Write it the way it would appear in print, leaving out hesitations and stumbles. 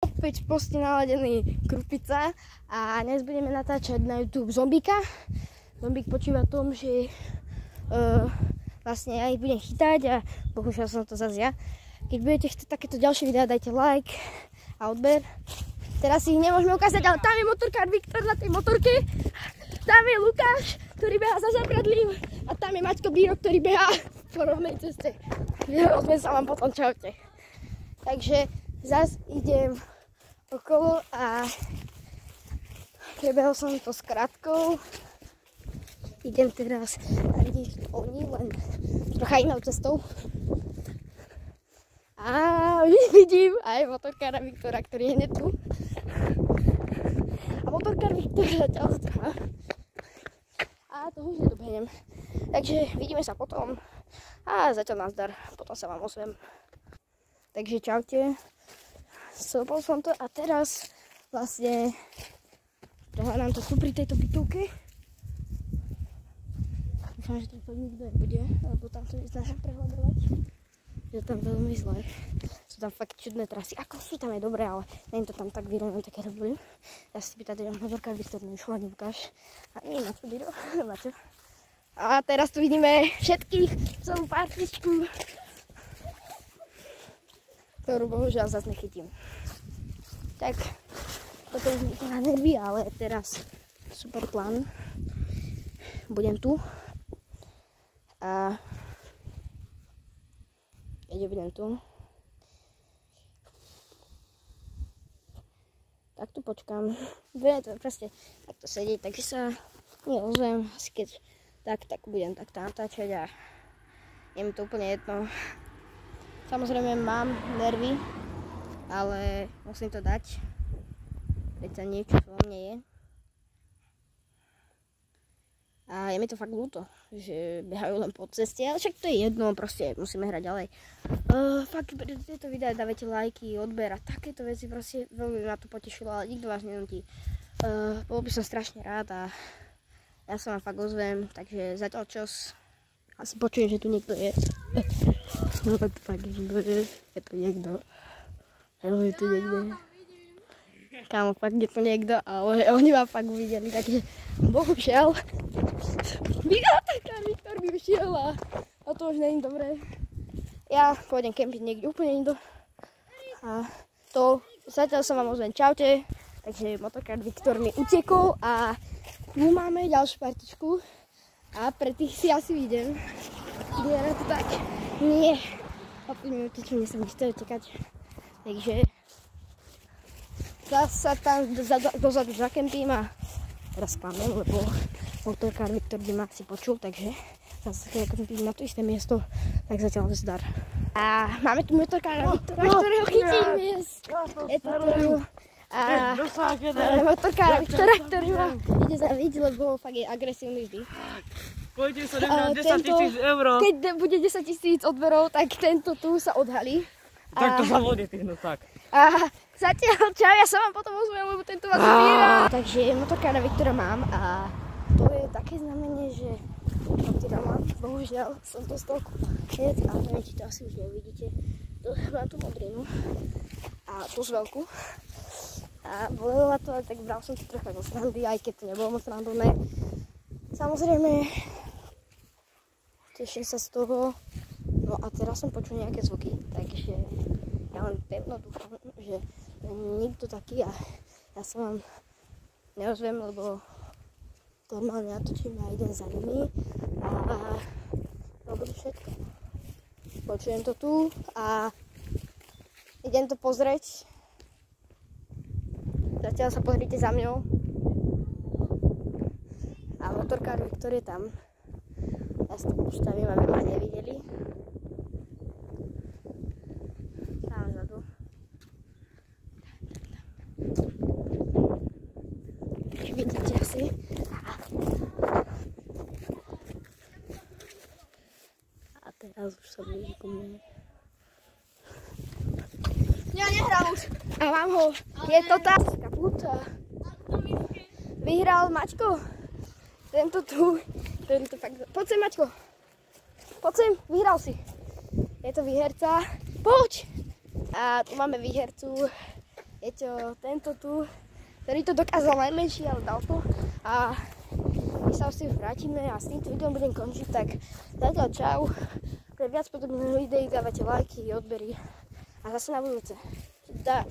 Opäť v poste naladený Krupica a dnes budeme natáčať na YouTube zombíka. Zombík počíva v tom, že vlastne ja ich budem chytať a bohužiaľ som to zase ja. Keď budete chcieť takéto ďalšie videá, dajte like a odber. Teraz si ich nemôžeme ukázať, ale tam je motorkár Viktor na tej motorke. Tam je Lukáš, ktorý behá za zábradlím. A tam je Maťko Bíro, ktorý behá po rovnej ceste. Ozvem sa vám potom, čaute. Takže zase idem okolo a prebehol som to s krátkou. Idem teraz a vidíš oni len trocha inou cestou. A vidím aj motorkára Viktora, ktorý je hneď tu. A motorkár Viktor zatiaľ strhá. A to už nedobehnem. Takže vidíme sa potom. A zatiaľ nazdar. Potom sa vám ozvem. Takže čaute. Stopol som to a teraz vlastne prehľadám to tu pri tejto bytovke. Dúfam, že to nikto nebude, lebo tam to neznášam prehľadovať. Je tam veľmi zle. Sú tam fakt čudné trasy. Ako sú tam aj dobré, ale nie je to tam tak vyrovnané, také dobré. Ja si pýtate, že motorkár Viktor nešla, Lukáš. A nie, Maťko Bíro. Maťo. A teraz tu vidíme všetkých, celú partičku, ktorú bohužiaľ zase nechytím. Tak, toto už mi to na nervy, ale teraz super plán. Budem tu. A budem tu. Tak tu počkám. Bude to proste takto sedieť, takže sa neozvem. Asi keď tak budem takto natáčať a je mi to úplne jedno. Samozrejme mám nervy, ale musím to dať. Veď niečo vo mne je. A je mi to fakt ľúto, že behajú len po ceste, ale však to je jedno, proste musíme hrať ďalej. Fakt, pri tieto videá dávajte lajky, odber a takéto veci, proste veľmi ma to potešilo, ale nikto vás nenutí. Bol by som strašne rád a ja sa vám fakt ozvem, takže zatiaľ čas. Asi počujem, že tu niekto je. No to fakt je tu niekto. Je tu niekto. Kámo, fakt je tu niekto, ale oni ma fakt uvideli, takže bohužiaľ Viktor by vyšiel a to už nie je dobré. Ja pôjdem kempiť niekde úplne indo. A to zatiaľ sa vám ozvem, čaute. Takže motorkár Viktor mi utekol a tu máme ďalšiu partičku. A pre tých si asi vidím. Vyzerá to tak. Nie. Opäť mi utečú, mne sa mi chce utekať. Takže zase tam dozadu zakempím a teraz klamem, lebo motorkár Viktor by ma asi počul, takže zase zakempím na to isté miesto, tak zatiaľ zdar. A máme tu motorkára Viktora, ktorého chytím dnes. Je to tu. A motorkára Viktora, ktorý ma ide zaviť, lebo fakt je agresívny vždy. Pôjde sa na 10 000 eur. Keď bude 10 000 odberov, tak tento tu sa odhalí. Tak to sa vodí tých tak. A zatiaľ čau, ja sa vám potom ozvem, lebo tento vás zbiera. Takže motorkára Viktora mám a to je také znamenie, že Viktora mám. Bohužiaľ som to z toho kúpil, ale neviem, či to asi už neuvidíte. Mám tu modrinu a tú veľkú. A bolelo ma to, tak bral som to trocha zo srandy, aj keď to nebolo moc randovné. Samozrejme, teším sa z toho. No a teraz som počul nejaké zvuky, takže ja len pevno dúfam, že nikto taký a ja sa vám neozvem, lebo normálne natočím a idem za nimi a to bude všetko. Počujem to tu a idem to pozrieť. Zatiaľ sa pozrite za mňou. A motorkár Viktor je tam. Ja si to postavím, aby ma nevideli. Tam vzadu. Vidíte asi. A teraz už sa blíži ku mne. Ja nehrám už. A mám ho. Je to tá kaputa. Vyhral Maťko. Tento tu. Tento fakt... Poď sem, Maťko. Poď sem, vyhral si. Je to výherca. Poď. A tu máme výhercu. Keď tento tu, ktorý to dokázal najmenší, ale dal to. A my sa asi už vrátime a s týmto videom budem končiť, tak zatiaľ čau. Pre viac podobných videí dávate lajky, odbery a zase na budúce. Dar.